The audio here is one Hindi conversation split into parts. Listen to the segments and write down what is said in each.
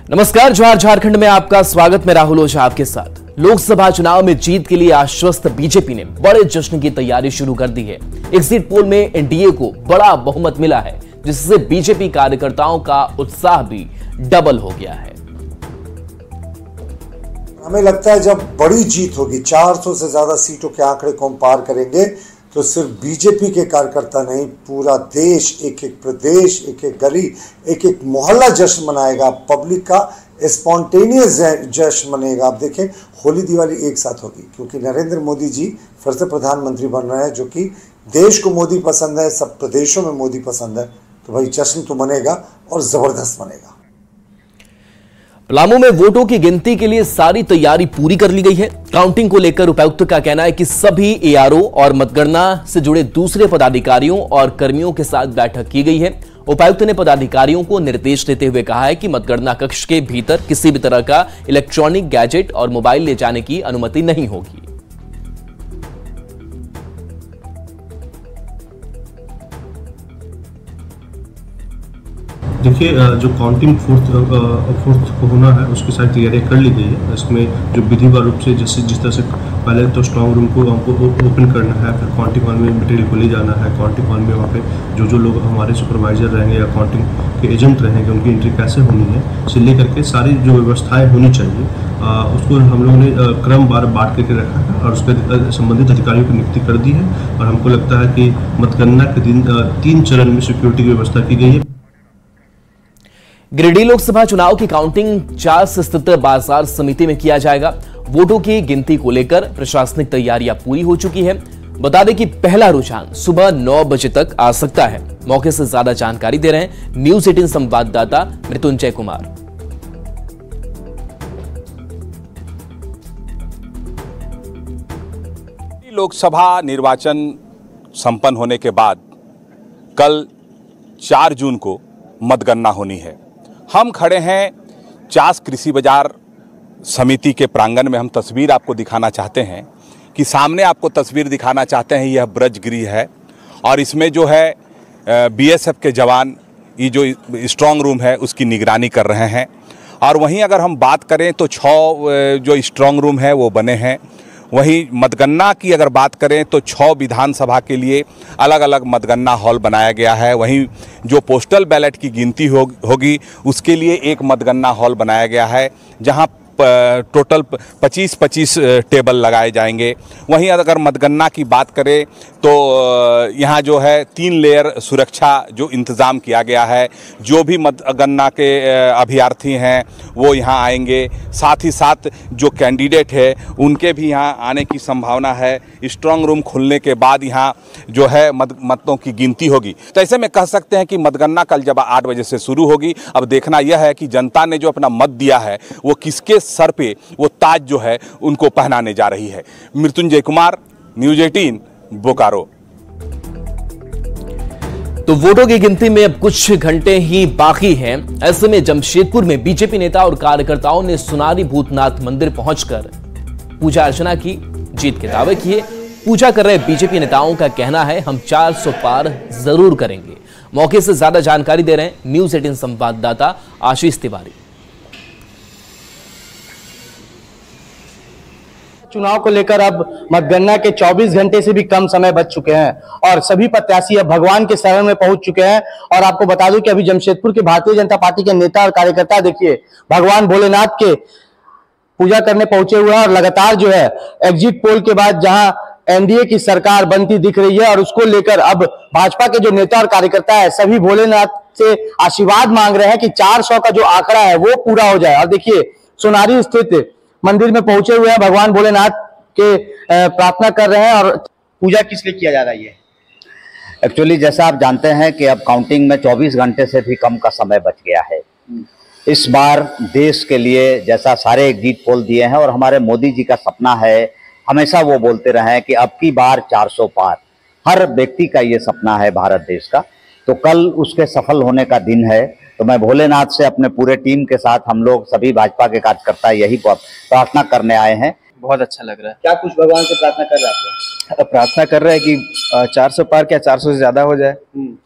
नमस्कार, जोहार झारखंड में आपका स्वागत। मैं राहुल ओझा आपके साथ। लोकसभा चुनाव में जीत के लिए आश्वस्त बीजेपी ने बड़े जश्न की तैयारी शुरू कर दी है। एग्जिट पोल में एनडीए को बड़ा बहुमत मिला है, जिससे बीजेपी कार्यकर्ताओं का उत्साह भी डबल हो गया है। हमें लगता है जब बड़ी जीत होगी, 400 से ज्यादा सीटों के आंकड़े को हम पार करेंगे, तो सिर्फ बीजेपी के कार्यकर्ता नहीं, पूरा देश, एक एक प्रदेश, एक एक गली, एक एक मोहल्ला जश्न मनाएगा। पब्लिक का स्पॉन्टेनियस जश्न मनेगा। आप देखें, होली दिवाली एक साथ होगी, क्योंकि नरेंद्र मोदी जी फिर से प्रधानमंत्री बन रहे हैं, जो कि देश को मोदी पसंद है, सब प्रदेशों में मोदी पसंद है। तो भाई जश्न तो मनेगा और जबरदस्त मनेगा। पलामू में वोटों की गिनती के लिए सारी तैयारी पूरी कर ली गई है। काउंटिंग को लेकर उपायुक्त का कहना है कि सभी एआरओ और मतगणना से जुड़े दूसरे पदाधिकारियों और कर्मियों के साथ बैठक की गई है। उपायुक्त ने पदाधिकारियों को निर्देश देते हुए कहा है कि मतगणना कक्ष के भीतर किसी भी तरह का इलेक्ट्रॉनिक गैजेट और मोबाइल ले जाने की अनुमति नहीं होगी। देखिए, जो काउंटिंग फोर्थ को होना है उसकी सारी तैयारियां कर ली गई है। इसमें जो विधिवत रूप से जिस तरह से पहले तो स्ट्रांग रूम को हमको ओपन करना है, फिर काउंटिंग हॉल में मटेरियल को ले जाना है। काउंटिंग हॉल में वहाँ पे जो लोग हमारे सुपरवाइजर रहेंगे या काउंटिंग के एजेंट रहेंगे, उनकी एंट्री कैसे होनी है, इसे लेकर के सारी जो व्यवस्थाएँ होनी चाहिए उसको हम लोगों ने क्रमवार बांट करके रखा है और उसके संबंधित अधिकारियों की नियुक्ति कर दी है। और हमको लगता है कि मतगणना के दिन 3 चरण में सिक्योरिटी की व्यवस्था की गई है। गिरिडीह लोकसभा चुनाव की काउंटिंग चास स्थित बाजार समिति में किया जाएगा। वोटों की गिनती को लेकर प्रशासनिक तैयारियां पूरी हो चुकी है। बता दें कि पहला रुझान सुबह 9 बजे तक आ सकता है। मौके से ज्यादा जानकारी दे रहे हैं न्यूज 18 संवाददाता मृत्युंजय कुमार। लोकसभा निर्वाचन संपन्न होने के बाद कल 4 जून को मतगणना होनी है। हम खड़े हैं चास कृषि बाजार समिति के प्रांगण में। हम तस्वीर आपको दिखाना चाहते हैं कि सामने आपको तस्वीर दिखाना चाहते हैं, यह ब्रजगृह है और इसमें जो है बीएसएफ के जवान ये जो स्ट्रांग रूम है उसकी निगरानी कर रहे हैं। और वहीं अगर हम बात करें तो 6 जो स्ट्रांग रूम है वो बने हैं। वहीं मतगणना की अगर बात करें तो 6 विधानसभा के लिए अलग अलग मतगणना हॉल बनाया गया है। वहीं जो पोस्टल बैलेट की गिनती होगी उसके लिए एक मतगणना हॉल बनाया गया है, जहां टोटल 25-25 टेबल लगाए जाएंगे। वहीं अगर मतगणना की बात करें तो यहाँ जो है 3 लेयर सुरक्षा जो इंतज़ाम किया गया है। जो भी मतगणना के अभ्यर्थी हैं वो यहाँ आएंगे, साथ ही साथ जो कैंडिडेट है उनके भी यहाँ आने की संभावना है। स्ट्रांग रूम खुलने के बाद यहाँ जो है मतों की गिनती होगी। तो ऐसे में कह सकते हैं कि मतगणना कल जब 8 बजे से शुरू होगी। अब देखना यह है कि जनता ने जो अपना मत दिया है वो किसके सर पे वो ताज जो है उनको पहनाने जा रही है। मृत्युंजय कुमार, न्यूज 18, बोकारो। तो वोटों की गिनती में अब कुछ घंटे ही बाकी हैं। ऐसे में जमशेदपुर में बीजेपी नेता और कार्यकर्ताओं ने सुनारी भूतनाथ मंदिर पहुंचकर पूजा अर्चना की, जीत के दावे किए। पूजा कर रहे बीजेपी नेताओं का कहना है हम 400 पार जरूर करेंगे। मौके से ज्यादा जानकारी दे रहे हैं न्यूज 18 संवाददाता आशीष तिवारी। चुनाव को लेकर अब मतगणना के 24 घंटे से भी कम समय बच चुके हैं और सभी प्रत्याशी अब भगवान के शरण में पहुंच चुके हैं। और आपको बता दूं कि अभी जमशेदपुर के भारतीय जनता पार्टी के नेता और कार्यकर्ता देखिए भगवान भोलेनाथ के पूजा करने पहुंचे हुए हैं। और लगातार जो है एग्जिट पोल के बाद जहां एनडीए की सरकार बनती दिख रही है और उसको लेकर अब भाजपा के जो नेता और कार्यकर्ता है सभी भोलेनाथ से आशीर्वाद मांग रहे हैं कि 400 का जो आंकड़ा है वो पूरा हो जाए। और देखिए सोनारी स्थित मंदिर में पहुंचे हुए हैं, भगवान भोलेनाथ के प्रार्थना कर रहे हैं। और पूजा किस लिए किया जा रहा है? ये एक्चुअली जैसा आप जानते हैं कि अब काउंटिंग में 24 घंटे से भी कम का समय बच गया है। इस बार देश के लिए जैसा सारे एग्जिट पोल दिए हैं और हमारे मोदी जी का सपना है, हमेशा वो बोलते रहे हैं कि अब की बार 400 पार। हर व्यक्ति का ये सपना है भारत देश का। तो कल उसके सफल होने का दिन है। तो मैं भोलेनाथ से अपने पूरे टीम के साथ हम लोग सभी भाजपा के कार्यकर्ता यही प्रार्थना करने आए हैं। बहुत अच्छा लग रहा है। क्या कुछ भगवान से प्रार्थना कर रहे हैं? प्रार्थना कर रहे हैं कि 400 पार क्या 400 से ज्यादा हो जाए।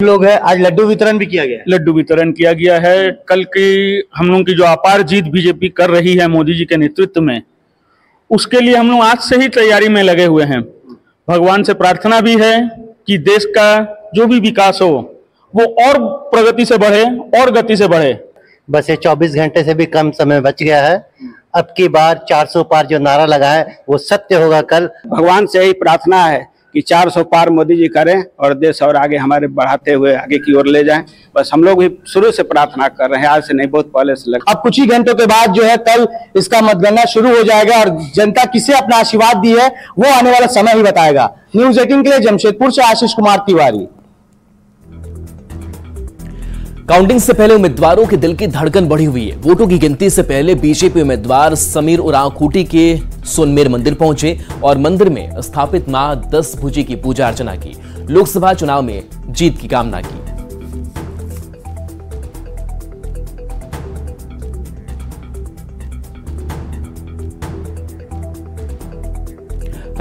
लोग हैं, आज लड्डू वितरण भी किया गया है। लड्डू वितरण किया गया है। कल की हम लोगों की जो अपार जीत बीजेपी कर रही है मोदी जी के नेतृत्व में, उसके लिए हम लोग आज से ही तैयारी में लगे हुए हैं। भगवान से प्रार्थना भी है कि देश का जो भी विकास हो वो और प्रगति से बढ़े और गति से बढ़े। बस ये 24 घंटे से भी कम समय बच गया है। अब की बार 400 पार जो नारा लगा है वो सत्य होगा। कल भगवान से ही प्रार्थना है कि 400 पार मोदी जी करें और देश और आगे हमारे बढ़ाते हुए आगे की ओर ले जाएं। बस हम लोग भी शुरू से प्रार्थना कर रहे हैं, आज से नहीं, बहुत पहले से लगा। अब कुछ ही घंटों के बाद जो है कल इसका मतगणना शुरू हो जाएगा और जनता किसे अपना आशीर्वाद दी है वो आने वाला समय ही बताएगा। न्यूज़ 18 के लिए जमशेदपुर से आशीष कुमार तिवारी। काउंटिंग से पहले उम्मीदवारों के दिल की धड़कन बढ़ी हुई है। वोटों की गिनती से पहले बीजेपी उम्मीदवार समीर उरांव खूंटी के सोनमेर मंदिर पहुंचे और मंदिर में स्थापित मां 10 भुजी की पूजा अर्चना की। लोकसभा चुनाव में जीत की कामना की।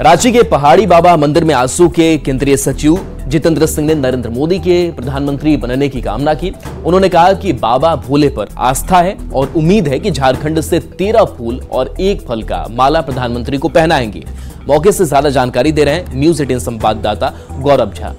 रांची के पहाड़ी बाबा मंदिर में आसू के केंद्रीय सचिव जितेंद्र सिंह ने नरेंद्र मोदी के प्रधानमंत्री बनने की कामना की। उन्होंने कहा कि बाबा भोले पर आस्था है और उम्मीद है कि झारखंड से 13 फूल और 1 फल का माला प्रधानमंत्री को पहनाएंगे। मौके से ज्यादा जानकारी दे रहे हैं न्यूज़ 18 संवाददाता गौरव झा।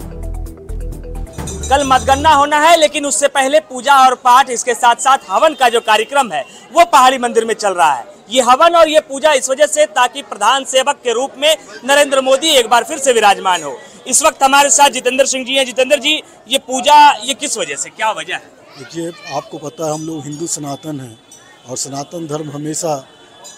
कल मतगणना होना है, लेकिन उससे पहले पूजा और पाठ, इसके साथ साथ हवन का जो कार्यक्रम है वो पहाड़ी मंदिर में चल रहा है। ये हवन और ये पूजा इस वजह से ताकि प्रधान सेवक के रूप में नरेंद्र मोदी एक बार फिर से विराजमान हो। इस वक्त हमारे साथ जितेंद्र सिंह जी हैं। जितेंद्र जी, ये पूजा ये किस वजह से, क्या वजह है? देखिए, आपको पता है हम लोग हिंदू सनातन हैं और सनातन धर्म हमेशा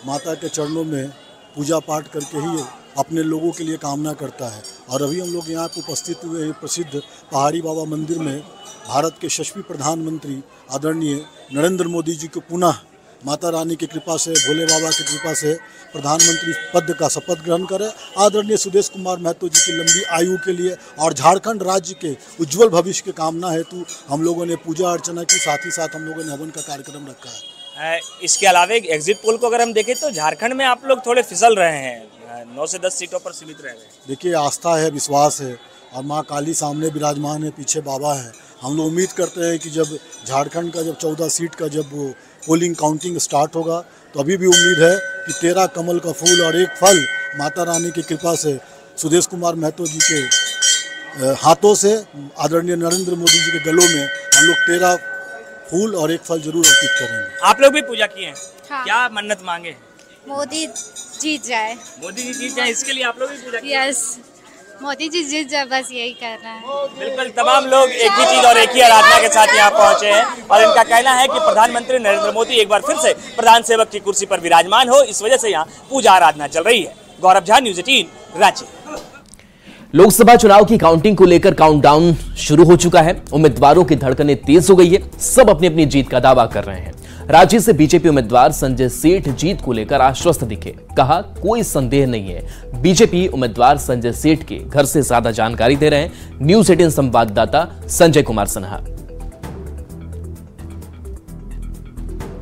माता के चरणों में पूजा पाठ करके ही अपने लोगों के लिए कामना करता है। और अभी हम लोग यहाँ पर उपस्थित हुए हैं प्रसिद्ध पहाड़ी बाबा मंदिर में। भारत के यशस्वी प्रधानमंत्री आदरणीय नरेंद्र मोदी जी को पुनः माता रानी की कृपा से, भोले बाबा की कृपा से प्रधानमंत्री पद का शपथ ग्रहण करें। आदरणीय सुदेश कुमार महतो जी की लंबी आयु के लिए और झारखंड राज्य के उज्जवल भविष्य की कामना हेतु हम लोगों ने पूजा अर्चना की, साथ ही साथ हम लोगों ने हवन का कार्यक्रम रखा है। इसके अलावा एग्जिट पोल को अगर हम देखें तो झारखंड में आप लोग थोड़े फिसल रहे हैं, 9 से 10 सीटों पर सीमित रह गए। देखिए, आस्था है, विश्वास है और माँ काली सामने विराजमान है, पीछे बाबा है। हम लोग उम्मीद करते हैं कि जब झारखंड का 14 सीट का जब वो पोलिंग काउंटिंग स्टार्ट होगा तो अभी भी उम्मीद है कि 13 कमल का फूल और 1 फल माता रानी की कृपा से सुदेश कुमार महतो जी के हाथों से आदरणीय नरेंद्र मोदी जी के गलों में हम लोग 13 फूल और 1 फल जरूर अर्पित करेंगे। आप लोग भी पूजा किए हैं? हाँ। क्या मन्नत मांगे? मोदी जीत जाए। मोदी जी जीत जाए, इसके लिए आप लोग भी पूजा किए? यस, मोदी जी जीत जाए, बस यही करना है। बिल्कुल, तमाम लोग एक ही चीज और एक ही आराधना के साथ यहाँ पहुंचे हैं और इनका कहना है कि प्रधानमंत्री नरेंद्र मोदी एक बार फिर से प्रधान सेवक की कुर्सी पर विराजमान हो, इस वजह से यहाँ पूजा आराधना चल रही है। गौरव झा, न्यूज़ 18 रांची। लोकसभा चुनाव की काउंटिंग को लेकर काउंटडाउन शुरू हो चुका है। उम्मीदवारों की धड़कनें तेज हो गई है। सब अपनी अपनी जीत का दावा कर रहे हैं। रांची से बीजेपी उम्मीदवार संजय सेठ जीत को लेकर आश्वस्त दिखे। कहा, कोई संदेह नहीं है। बीजेपी उम्मीदवार संजय सेठ के घर से ज्यादा जानकारी दे रहे हैं न्यूज़ 18 संवाददाता संजय कुमार सिन्हा।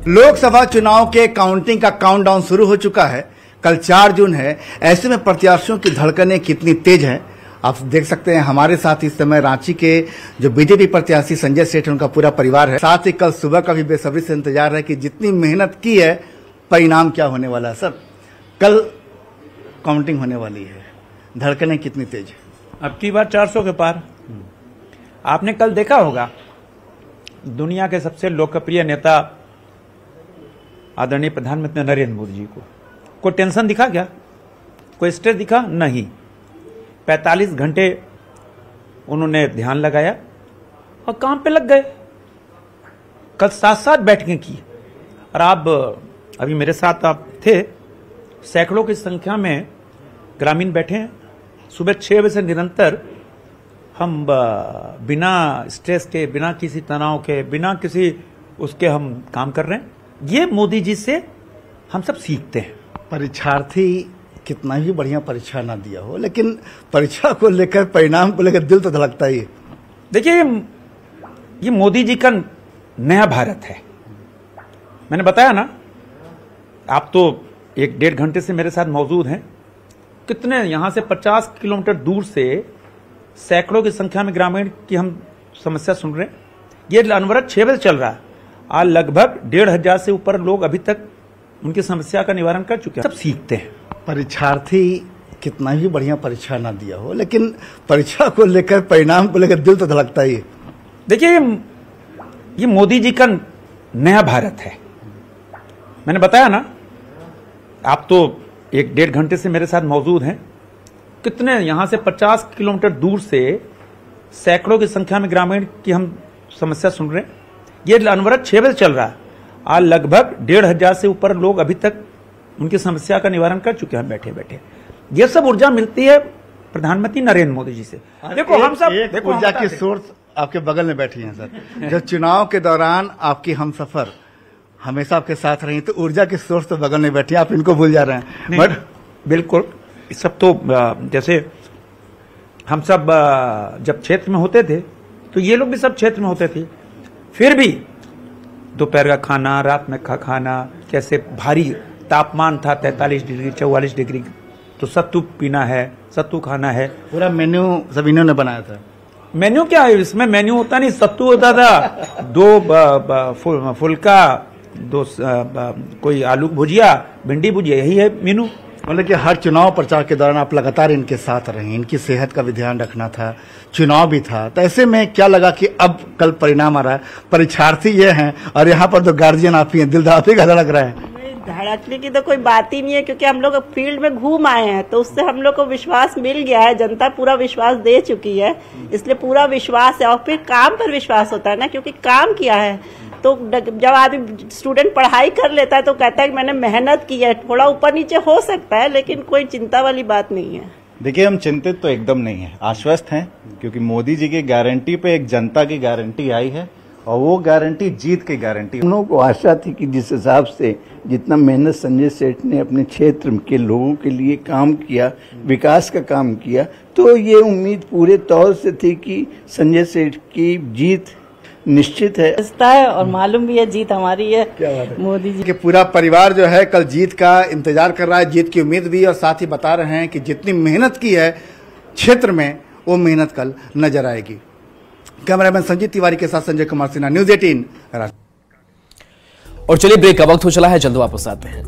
लोकसभा चुनाव के काउंटिंग का काउंटडाउन शुरू हो चुका है। कल 4 जून है। ऐसे में प्रत्याशियों की धड़कनें कितनी तेज हैं आप देख सकते हैं। हमारे साथ इस समय रांची के जो बीजेपी प्रत्याशी संजय सेठ, उनका पूरा परिवार है। साथ ही कल सुबह का भी बेसब्री से इंतजार है कि जितनी मेहनत की है परिणाम क्या होने वाला है। सर, कल काउंटिंग होने वाली है, धड़कनें कितनी तेज है? अब की बार 400 के पार। आपने कल देखा होगा दुनिया के सबसे लोकप्रिय नेता आदरणीय प्रधानमंत्री नरेंद्र मोदी जी को कोई टेंशन दिखा क्या? कोई स्ट्रेस दिखा? नहीं। 45 घंटे उन्होंने ध्यान लगाया और काम पे लग गए। कल 7-7 बैठकें की और आप अभी मेरे साथ आप थे, सैकड़ों की संख्या में ग्रामीण बैठे हैं। सुबह 6 बजे से निरंतर हम बिना स्ट्रेस के, बिना किसी तनाव के, बिना किसी उसके हम काम कर रहे हैं। ये मोदी जी से हम सब सीखते हैं। परीक्षार्थी कितना ही बढ़िया परीक्षा ना दिया हो, लेकिन परीक्षा को लेकर, परिणाम को लेकर दिल तो धड़कता ही है। देखिए, ये मोदी जी का नया भारत है। मैंने बताया ना, आप तो 1-1.5 घंटे से मेरे साथ मौजूद हैं। कितने यहाँ से 50 किलोमीटर दूर से सैकड़ों की संख्या में ग्रामीण की हम समस्या सुन रहे हैं। ये अनवरत 6 बजे चल रहा है। आज लगभग 1500 से ऊपर लोग अभी तक उनकी समस्या का निवारण कर चुके हैं। सब सीखते हैं। परीक्षार्थी कितना ही बढ़िया परीक्षा ना दिया हो, लेकिन परीक्षा को लेकर, परिणाम को लेकर दिल तो धड़कता ही है। देखिए, ये मोदी जी का नया भारत है। मैंने बताया ना, आप तो 1-1.5 घंटे से मेरे साथ मौजूद हैं। कितने यहाँ से 50 किलोमीटर दूर से सैकड़ों की संख्या में ग्रामीण की हम समस्या सुन रहे हैं। ये अनवरत 6 बजे चल रहा है। आज लगभग 1500 से ऊपर लोग अभी तक उनकी समस्या का निवारण कर चुके हैं बैठे बैठे। ये सब ऊर्जा मिलती है प्रधानमंत्री नरेंद्र मोदी जी से। देखो हम सब ऊर्जा की सोर्स आपके बगल में बैठी हैं सर। जब चुनाव के दौरान आपकी हमसफर हमेशा आपके साथ रही, तो ऊर्जा की सोर्स तो बगल में बैठी है, आप इनको भूल जा रहे हैं। बट बिल्कुल, सब तो जैसे हम सब जब क्षेत्र में होते थे तो ये लोग भी सब क्षेत्र में होते थे, फिर भी दोपहर का खाना, रात में का खाना, कैसे भारी तापमान था 43 डिग्री 44 डिग्री, तो सत्तू पीना है, सत्तू खाना है। पूरा मेन्यू सब इन्होंने बनाया था। मेन्यू क्या है इसमें? मेन्यू होता नहीं, सत्तू होता था, 2 फुल्का, 2 कोई आलू भुजिया, भिंडी भुजिया, यही है मेनू। मतलब कि हर चुनाव प्रचार के दौरान आप लगातार इनके साथ रहे, इनकी सेहत का भी ध्यान रखना था, चुनाव भी था, तो ऐसे में क्या लगा कि अब कल परिणाम आ रहा है, परीक्षार्थी ये हैं और यहाँ पर तो गार्जियन आप ही हैं, दिल आप ही का धड़क रहा है। धड़कने की तो कोई बात ही नहीं है, क्योंकि हम लोग फील्ड में घूम आए हैं, तो उससे हम लोग को विश्वास मिल गया है, जनता पूरा विश्वास दे चुकी है, इसलिए पूरा विश्वास है। और फिर काम पर विश्वास होता है ना, क्योंकि काम किया है। तो जब आदमी स्टूडेंट पढ़ाई कर लेता है तो कहता है कि मैंने मेहनत की है। थोड़ा ऊपर नीचे हो सकता है, लेकिन कोई चिंता वाली बात नहीं है। देखिए, हम चिंतित तो एकदम नहीं है, आश्वस्त हैं, क्योंकि मोदी जी की गारंटी पे एक जनता की गारंटी आई है, और वो गारंटी जीत की गारंटी। हम लोगों को आशा थी कि जिस हिसाब से जितना मेहनत संजय सेठ ने अपने क्षेत्र के लोगों के लिए काम किया, विकास का काम किया, तो ये उम्मीद पूरे तौर से थी कि संजय सेठ की जीत निश्चित है और मालूम भी है जीत हमारी है। क्या बात है? मोदी जी के पूरा परिवार जो है कल जीत का इंतजार कर रहा है, जीत की उम्मीद भी, और साथ ही बता रहे हैं कि जितनी मेहनत की है क्षेत्र में, वो मेहनत कल नजर आएगी। कैमरामैन संजीत तिवारी के साथ संजय कुमार सिन्हा, न्यूज़ 18। और चलिए, ब्रेक का वक्त हो चला है, जल्द वापस आते हैं।